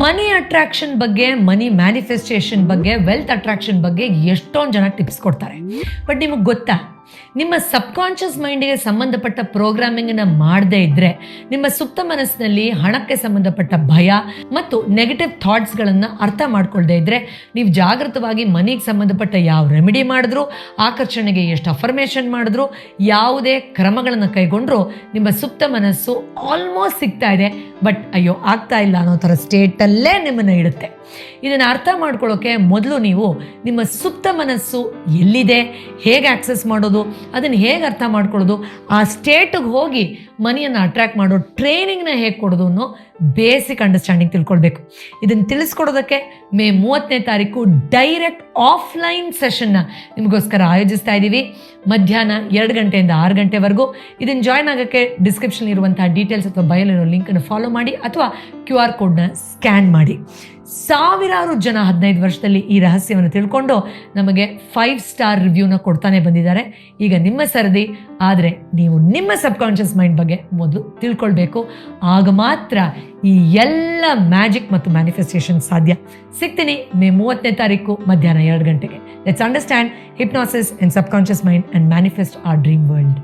ಮನಿ attraction ಬಗ್ಗೆ, ಮನಿ manifestation ಬಗ್ಗೆ, wealth attraction ಬಗ್ಗೆ ಎಷ್ಟೊಂದು ಜನ ಟಿಪ್ಸ್ ಕೊಡ್ತಾರೆ. ಬಟ್ ನಿಮಗೆ ಗೊತ್ತಾ, ನಿಮ್ಮ ಸಬ್ಕಾನ್ಷಿಯಸ್ ಮೈಂಡಿಗೆ ಸಂಬಂಧಪಟ್ಟ ಪ್ರೋಗ್ರಾಮಿಂಗನ್ನು ಮಾಡದೇ ಇದ್ದರೆ, ನಿಮ್ಮ ಸುಪ್ತ ಮನಸ್ಸಿನಲ್ಲಿ ಹಣಕ್ಕೆ ಸಂಬಂಧಪಟ್ಟ ಭಯ ಮತ್ತು ನೆಗೆಟಿವ್ ಥಾಟ್ಸ್ಗಳನ್ನು ಅರ್ಥ ಮಾಡ್ಕೊಳ್ದೇ ಇದ್ದರೆ, ನೀವು ಜಾಗೃತವಾಗಿ ಮನಿಗೆ ಸಂಬಂಧಪಟ್ಟ ಯಾವ ರೆಮಿಡಿ ಮಾಡಿದ್ರು, ಆಕರ್ಷಣೆಗೆ ಎಷ್ಟು ಅಫರ್ಮೇಷನ್ ಮಾಡಿದ್ರು, ಯಾವುದೇ ಕ್ರಮಗಳನ್ನು ಕೈಗೊಂಡ್ರೂ ನಿಮ್ಮ ಸುಪ್ತ ಮನಸ್ಸು ಆಲ್ಮೋಸ್ಟ್ ಸಿಗ್ತಾ ಇದೆ, ಬಟ್ ಅಯ್ಯೋ ಆಗ್ತಾ ಇಲ್ಲ ಅನ್ನೋ ಥರ ಸ್ಟೇಟಲ್ಲೇ ನಿಮ್ಮನ್ನು ಇಡುತ್ತೆ. ಇದನ್ನು ಅರ್ಥ ಮಾಡ್ಕೊಳ್ಳೋಕೆ ಮೊದಲು ನೀವು ನಿಮ್ಮ ಸುಪ್ತ ಮನಸ್ಸು ಎಲ್ಲಿದೆ, ಹೇಗೆ ಆಕ್ಸೆಸ್ ಮಾಡೋದು, ಅದನ್ನು ಹೇಗೆ ಅರ್ಥ ಮಾಡ್ಕೊಳ್ಳೋದು, ಆ ಸ್ಟೇಟಿಗೆ ಹೋಗಿ ಮನಿಯನ್ನು ಅಟ್ರ್ಯಾಕ್ಟ್ ಮಾಡೋ ಟ್ರೈನಿಂಗ್ನ ಹೇಗೆ ಕೊಡೋದು ಅನ್ನೋ ಬೇಸಿಕ್ ಅಂಡರ್ಸ್ಟ್ಯಾಂಡಿಂಗ್ ತಿಳ್ಕೊಳ್ಬೇಕು. ಇದನ್ನು ತಿಳಿಸ್ಕೊಡೋದಕ್ಕೆ ಮೇ 30ನೇ ತಾರೀಕು ಡೈರೆಕ್ಟ್ ಆಫ್ಲೈನ್ ಸೆಷನ್ನ ನಿಮಗೋಸ್ಕರ ಆಯೋಜಿಸ್ತಾ ಇದ್ದೀವಿ. ಮಧ್ಯಾಹ್ನ 2 ಗಂಟೆಯಿಂದ 6 ಗಂಟೆವರೆಗೂ. ಇದನ್ನು ಜಾಯ್ನ್ ಆಗೋಕ್ಕೆ ಡಿಸ್ಕ್ರಿಪ್ಷನ್ ಇರುವಂಥ ಡೀಟೇಲ್ಸ್ ಅಥವಾ ಬಯಲಿರೋ ಲಿಂಕನ್ನು ಫಾಲೋ ಮಾಡಿ ಅಥವಾ QR ಕೋಡ್ನ ಸ್ಕ್ಯಾನ್ ಮಾಡಿ. ಸಾವಿರಾರು ಜನ 15 ವರ್ಷದಲ್ಲಿ ಈ ರಹಸ್ಯವನ್ನು ತಿಳ್ಕೊಂಡು ನಮಗೆ 5 ಸ್ಟಾರ್ ರಿವ್ಯೂನ ಕೊಡ್ತಾನೆ ಬಂದಿದ್ದಾರೆ. ಈಗ ನಿಮ್ಮ ಸರದಿ. ಆದರೆ ನೀವು ನಿಮ್ಮ ಸಬ್ಕಾನ್ಷಿಯಸ್ ಮೈಂಡ್ ಬಗ್ಗೆ ಮೊದಲು ತಿಳ್ಕೊಳ್ಬೇಕು. ಆಗ ಮಾತ್ರ ಈ ಎಲ್ಲ ಮ್ಯಾಜಿಕ್ ಮತ್ತು ಮ್ಯಾನಿಫೆಸ್ಟೇಷನ್ ಸಾಧ್ಯ. ಸಿಗ್ತೀನಿ ಮೇ 30ನೇ ತಾರೀಕು ಮಧ್ಯಾಹ್ನ 2 ಗಂಟೆಗೆ. Let's understand hypnosis and subconscious mind and manifest our dream world.